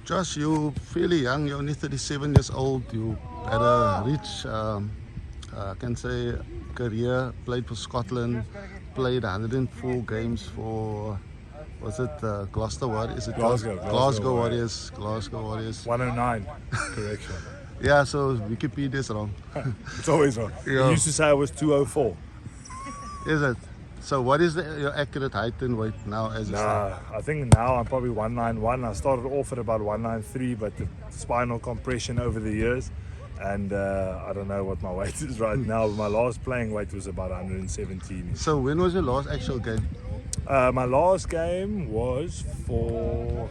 Josh, you're fairly young. You're only 37 years old. You had a rich, I can say, career. Played for Scotland. Played 104 games for, was it Gloucester Warriors? Is it Glasgow Warriors. Glasgow Warriors. 109, correction. Yeah, so Wikipedia's wrong. It's always wrong. Yeah. You used to say I was 204. Is it? So what is your accurate height and weight now as Nah, I think now I'm probably 191. I started off at about 193, but the spinal compression over the years, and I don't know what my weight is right now. My last playing weight was about 117. So when was your last actual game? My last game was for,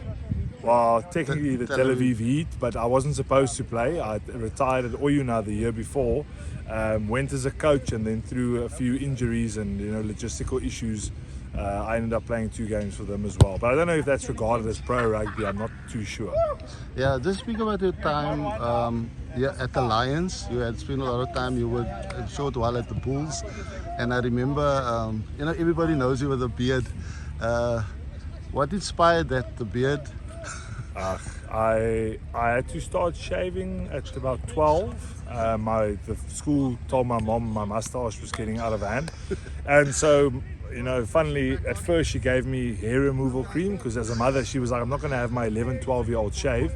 well, technically the Tel Aviv Heat, but I wasn't supposed to play. I retired at Oyuna the year before. Went as a coach, and then through a few injuries and logistical issues, I ended up playing 2 games for them as well. But I don't know if that's regarded as pro rugby. I'm not too sure. Yeah, just speak about your time at the Lions. You had spent a lot of time. You were a short while at the Bulls, and I remember, everybody knows you with a beard. What inspired that, the beard? I had to start shaving at about 12. The school told my mom my mustache was getting out of hand, and so funnily at first she gave me hair removal cream, because as a mother she was like, I'm not going to have my 11-12-year-old shave.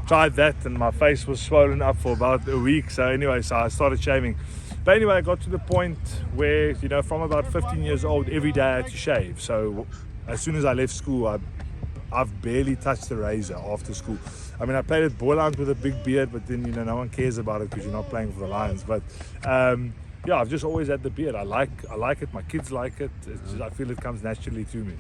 Tried that and my face was swollen up for about a week. So anyway, I started shaving. But anyway, I got to the point where from about 15 years old every day I had to shave. So as soon as I left school, I've barely touched the razor after school. I mean, I played at Boland with a big beard, but then no one cares about it because you're not playing for the Lions. But yeah, I've just always had the beard. I like it. My kids like it. I feel it comes naturally to me.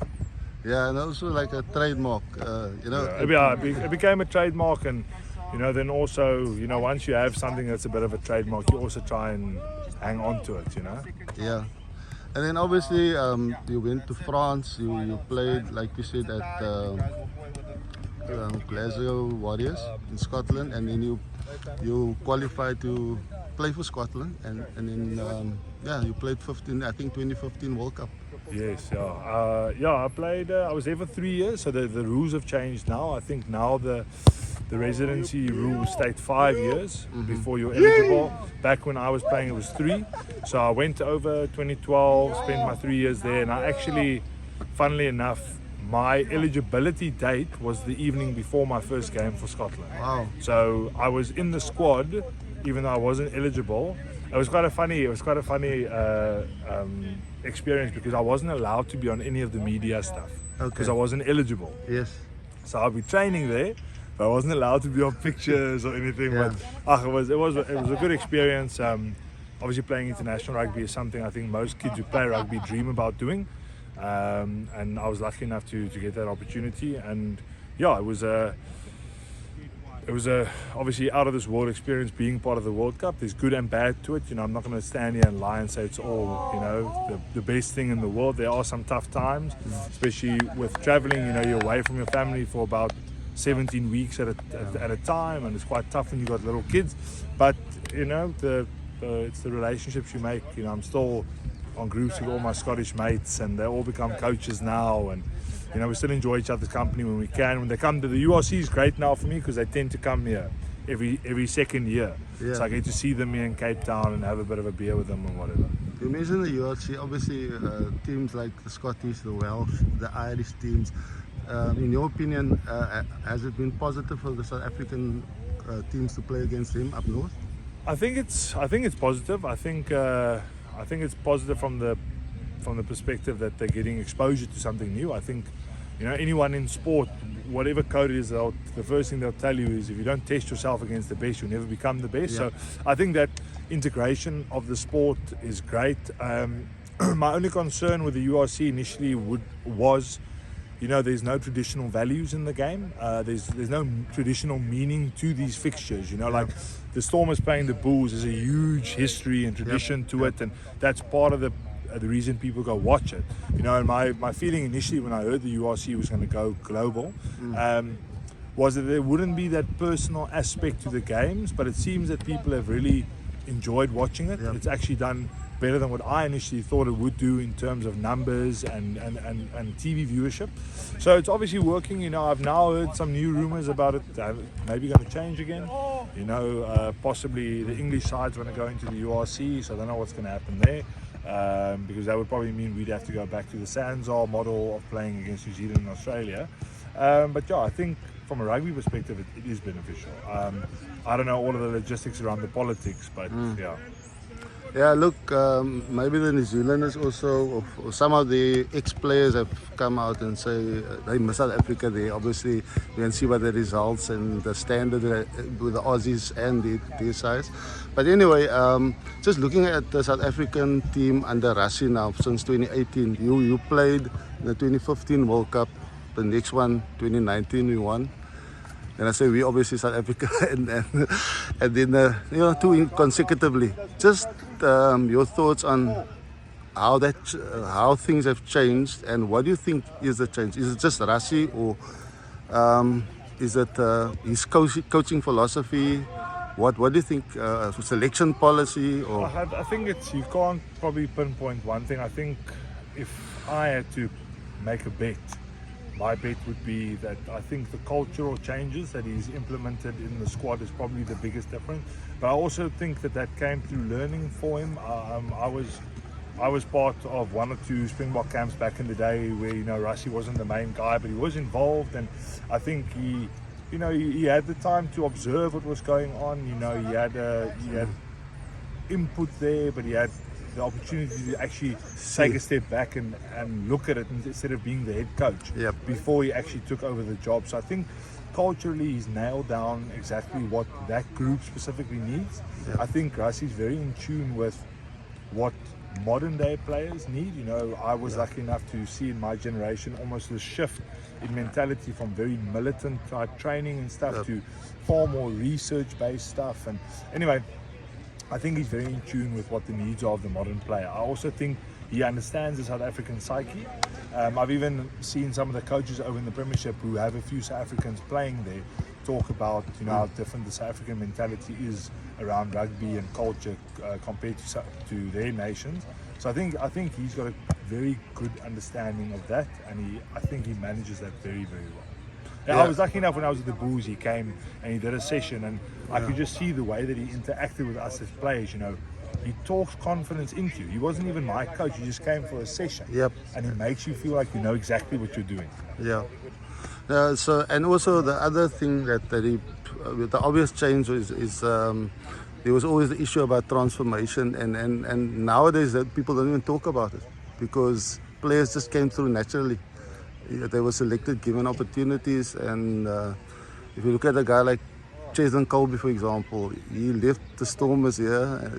Yeah, and also like a trademark. It became a trademark, and then also once you have something that's a bit of a trademark, you also try and hang on to it. Yeah. And then obviously you went to France, you played, like you said, at Glasgow Warriors in Scotland, and then you qualified to play for Scotland, and then you played 2015 World Cup. Yes, I played, I was there for 3 years, so the rules have changed now. I think now the residency rule state 5 years before you're eligible. Back when I was playing it was 3. So I went over 2012, spent my 3 years there, and I actually, funnily enough, my eligibility date was the evening before my first game for Scotland. Wow. So I was in the squad even though I wasn't eligible. It was quite a funny experience, because I wasn't allowed to be on any of the media stuff because I wasn't eligible. Yes. So I'll be training there, but I wasn't allowed to be on pictures or anything. Yeah. But it was a good experience. Obviously, playing international rugby is something I think most kids who play rugby dream about doing, and I was lucky enough to get that opportunity. And yeah, it was a obviously out of this world experience being part of the World Cup. There's good and bad to it. I'm not going to stand here and lie and say it's all the best thing in the world. There are some tough times, especially with traveling. You're away from your family for about 17 weeks at a time, and it's quite tough when you've got little kids. But it's the relationships you make. I'm still on groups with all my Scottish mates, and they all become coaches now, and we still enjoy each other's company when we can. When they come to the URC, is great now for me because they tend to come here every second year. Yeah. So I get to see them here in Cape Town and have a bit of a beer with them and whatever. You mentioned the URC, obviously teams like the Scottish, the Welsh, the Irish teams. In your opinion, has it been positive for the South African teams to play against them up north? I think it's positive. I think it's positive from the perspective that they're getting exposure to something new. I think anyone in sport, whatever code it is, the first thing they'll tell you is if you don't test yourself against the best, you'll never become the best. Yeah. So I think that integration of the sport is great. My only concern with the URC initially was there's no traditional values in the game. There's no traditional meaning to these fixtures. Like the Stormers playing the Bulls, there's a huge history and tradition to it, and that's part of the reason people go watch it. And my feeling initially when I heard the URC was going to go global was that there wouldn't be that personal aspect to the games, but it seems that people have really enjoyed watching it. It's actually done better than what I initially thought it would do in terms of numbers and TV viewership. So it's obviously working. I've now heard some new rumors about it maybe going to change again. Possibly the English side's going to go into the URC, so I don't know what's going to happen there. Because that would probably mean we'd have to go back to the Sanzar model of playing against New Zealand and Australia. But yeah, I think from a rugby perspective, it is beneficial. I don't know all of the logistics around the politics, but yeah. Yeah, look, maybe the New Zealanders also, or some of the ex-players have come out and say they miss South Africa there. Obviously, you can see by the results and the standard with the Aussies and their sides. But anyway, just looking at the South African team under Rassie now since 2018, you played in the 2015 World Cup, the next one, 2019, we won. And I say we obviously South Africa and then two consecutively. Just your thoughts on how things have changed and what do you think is the change? Is it just Rassie or is it his coaching philosophy? What do you think? Selection policy or? I think you can't probably pinpoint one thing. I think if I had to make a bet, my bet would be that I think the cultural changes that he's implemented in the squad is probably the biggest difference. But I also think that came through learning for him. I was part of one or two Springbok camps back in the day where Rassie wasn't the main guy, but he was involved, and I think he had the time to observe what was going on. He had input there, but he had the opportunity to actually take a step back and look at it instead of being the head coach before he actually took over the job. So I think culturally he's nailed down exactly what that group specifically needs. I think Rassie's very in tune with what modern day players need. I was lucky enough to see in my generation almost a shift in mentality from very militant type training and stuff to far more research based stuff. And anyway, I think he's very in tune with what the needs are of the modern player. I also think he understands the South African psyche. I've even seen some of the coaches over in the Premiership who have a few South Africans playing there talk about how different the South African mentality is around rugby and culture compared to their nations. So I think he's got a very good understanding of that, and I think he manages that very, very well. I was lucky enough when I was at the Bulls, he came and he did a session, and I could just see the way that he interacted with us as players. He talks confidence into you. He wasn't even my coach, he just came for a session. And he makes you feel like you know exactly what you're doing. So, and also the other thing that he, the obvious change is there was always the issue about transformation, and nowadays that people don't even talk about it because players just came through naturally. They were selected, given opportunities, and if you look at a guy like Jason Colby, for example, he left the Stormers here,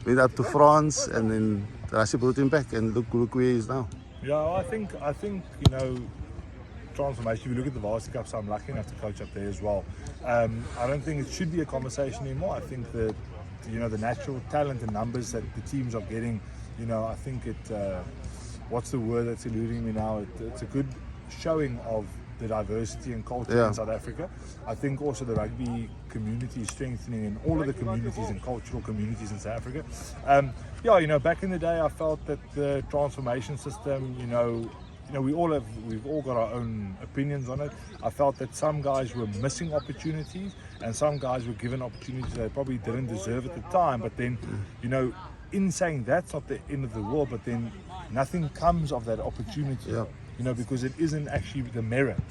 went up to France, and then Rassie brought him back, and look where he is now. I think transformation. If you look at the Varsity Cups, I'm lucky enough to coach up there as well. I don't think it should be a conversation anymore. I think that the natural talent and numbers that the teams are getting, I think it. What's the word that's eluding me now? It's a good showing of the diversity and culture in South Africa. I think also the rugby community is strengthening in all of the communities and cultural communities in South Africa. Back in the day, I felt that the transformation system, we've all got our own opinions on it. I felt that some guys were missing opportunities and some guys were given opportunities they probably didn't deserve at the time. But then, in saying that's not the end of the world, but then nothing comes of that opportunity, because it isn't actually the merit.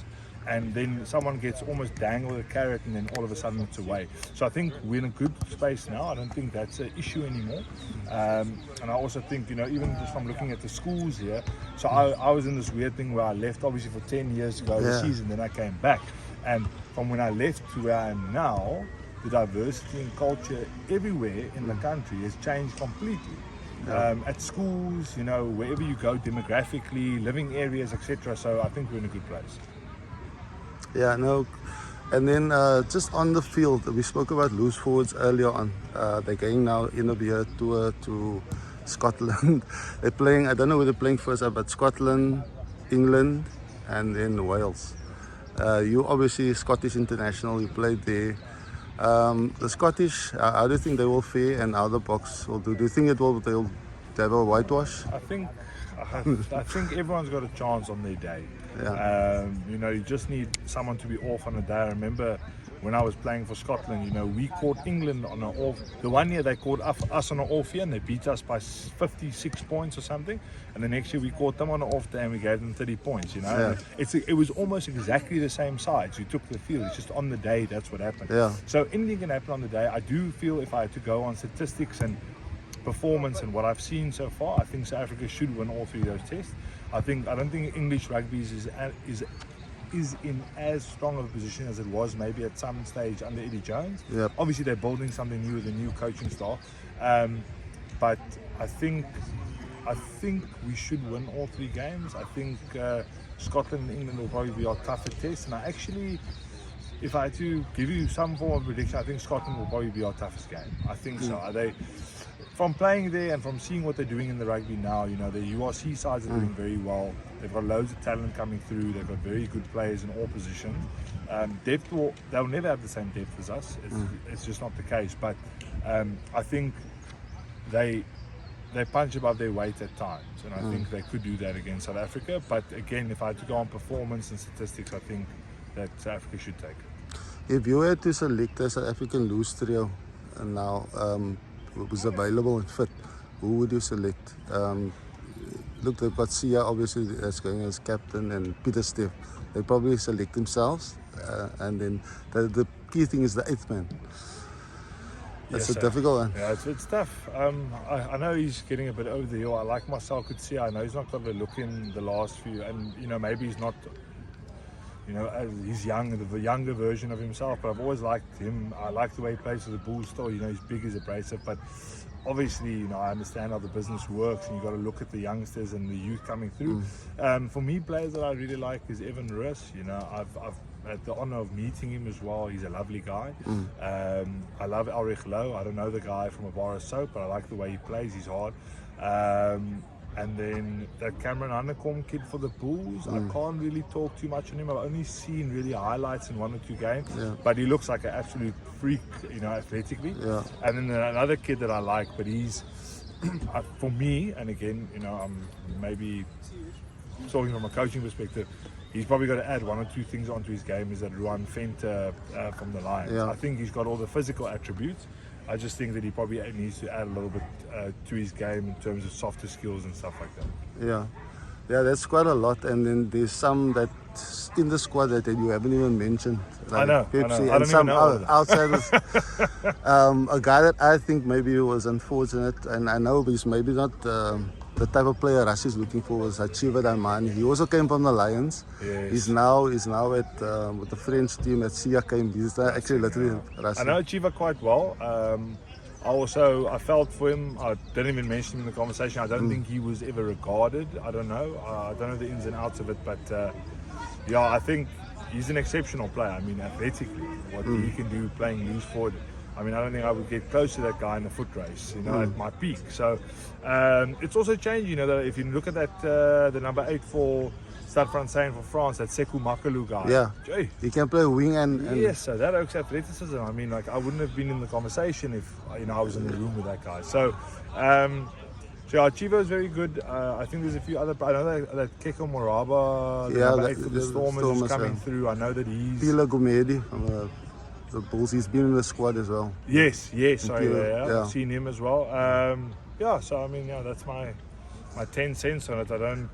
And then someone gets almost dangled a carrot and then all of a sudden it's away. So I think we're in a good space now. I don't think that's an issue anymore. And I also think, even just from looking at the schools here, so I was in this weird thing where I left obviously for 10 years to go overseas, and then I came back. And from when I left to where I am now, the diversity and culture everywhere in the country has changed completely. At schools, wherever you go demographically, living areas, etc. So I think we're in a good place. And then just on the field, we spoke about loose forwards earlier on. They're going now in a beer tour to Scotland. They're playing, I don't know where they're playing first, but Scotland, England, and then Wales. You obviously Scottish international, you played there. The Scottish, how do you think they will fare and how the Boks will do? Do you think they'll to have a whitewash? I think everyone's got a chance on their day. Yeah. You know, you just need someone to be off on a day. I remember when I was playing for Scotland, you know, we caught England on an off. The one year they caught us on an off year and they beat us by 56 points or something. And the next year we caught them on an off day and we gave them 30 points, you know. Yeah. It was almost exactly the same sides. You took the field. It's just on the day, that's what happened. Yeah. So anything can happen on the day. I do feel if I had to go on statistics and performance and what I've seen so far, I think South Africa should win all three of those tests. I don't think English rugby is in as strong of a position as it was maybe at some stage under Eddie Jones. Yep. Obviously they're building something new with a new coaching style, but I think we should win all three games. I think Scotland and England will probably be our tougher test, and I actually, if I had to give you some form of prediction, I think Scotland will probably be our toughest game. I think so. They, from playing there and from seeing what they're doing in the rugby now, you know, the URC sides are doing very well. They've got loads of talent coming through. They've got very good players in all positions. Depth, they'll never have the same depth as us. It's just not the case. But I think they punch above their weight at times, and I think they could do that against South Africa. But again, if I had to go on performance and statistics, I think that South Africa should take it. If you had to select a South African loose trio and now was available and fit, who would you select? Look, they've got Sia, obviously, that's going as captain, and Peter Steph. They probably select themselves, and then the key thing is the eighth man. That's a difficult one. Yeah, it's tough. I know he's getting a bit over the hill. I like Marcel Coetzee. I know he's not got the look in the last few, and you know, maybe he's not, you know, he's young, the younger version of himself, but I've always liked him. I like the way he plays for the Bulls still. You know, he's big, he's abrasive, but obviously, you know, I understand how the business works, and you've got to look at the youngsters and the youth coming through. For me, players that I really like is Evan Roos. You know, I've had the honour of meeting him as well. He's a lovely guy. I love Ulrich Lowe. I don't know the guy from a bar of soap, but I like the way he plays. He's hard. And then that Cameron Hannekom kid for the Bulls, I can't really talk too much on him. I've only seen really highlights in one or two games, but he looks like an absolute freak, you know, athletically. And then another kid that I like, but he's, for me, and again, you know, I'm maybe talking from a coaching perspective, he's probably got to add one or two things onto his game, is that Ruan Venter from the Lions. I think he's got all the physical attributes. I just think that he probably needs to add a little bit to his game in terms of softer skills and stuff like that. Yeah, that's quite a lot. And then there's some that in the squad that you haven't even mentioned. Like I know. Pepsi, I and don't some even know outsiders. A guy that I think maybe was unfortunate, and I know he's maybe not the type of player Rassie is looking for, was Achieva Daimani. He also came from the Lions. He's now at with the French team at Sia came. He's actually literally Rassie. I know Achieva quite well. I felt for him. I didn't even mention him in the conversation. I don't think he was ever regarded. I don't know. I don't know the ins and outs of it, but yeah, I think he's an exceptional player. I mean, athletically, what he can do playing loose forward. I mean, I don't think I would get close to that guy in a foot race, you know, at my peak. So it's also changed, you know, that if you look at that, the number 8 for Stade Francais for France, that Sekou Makalu guy. Yeah, Gee. he can play wing and yes, so that oaks athleticism. I mean, like, I wouldn't have been in the conversation if, you know, I was in the room with that guy. So, yeah, Chivo is very good. I think there's a few other. I know that Keko Moraba, the number 8 for the Stormers, is coming through. I know that he's. Pila Gumedi from the Bulls. He's been in the squad as well. Yes. I've seen him as well. Yeah, so I mean, yeah, that's my 10 cents on it. I don't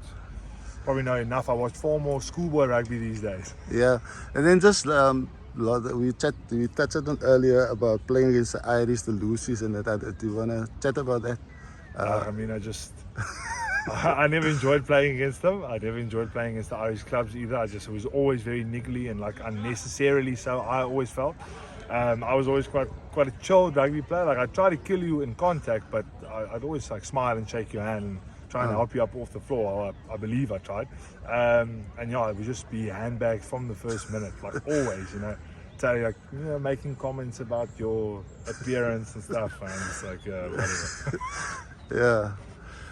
probably know enough. I watch far more schoolboy rugby these days. Yeah, and then just we touched on earlier about playing against the Irish, the Lucies, and that. Do you want to chat about that? I mean, I never enjoyed playing against them. I never enjoyed playing against the Irish clubs either. I just was always very niggly and like unnecessarily so. I always felt. I was always quite a chilled rugby player. Like, I'd try to kill you in contact, but I'd always like smile and shake your hand and try and help you up off the floor. I believe I tried. And yeah, it would just be handbags from the first minute, like always, you know. So, like, you know, making comments about your appearance and stuff, and it's like whatever. Yeah,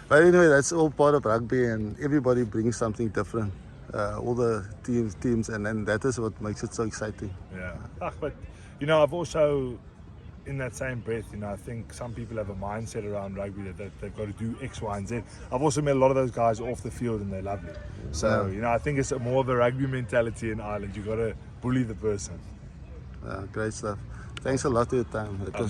but anyway, that's all part of rugby, and everybody brings something different. All the teams, and then that is what makes it so exciting. Yeah, but you know, I've also in that same breath, you know, I think some people have a mindset around rugby that they've got to do X, Y, and Z. I've also met a lot of those guys off the field and they're lovely. So, you know, I think it's more of a rugby mentality in Ireland. You've got to bully the person. Great stuff. Thanks a lot for your time. It was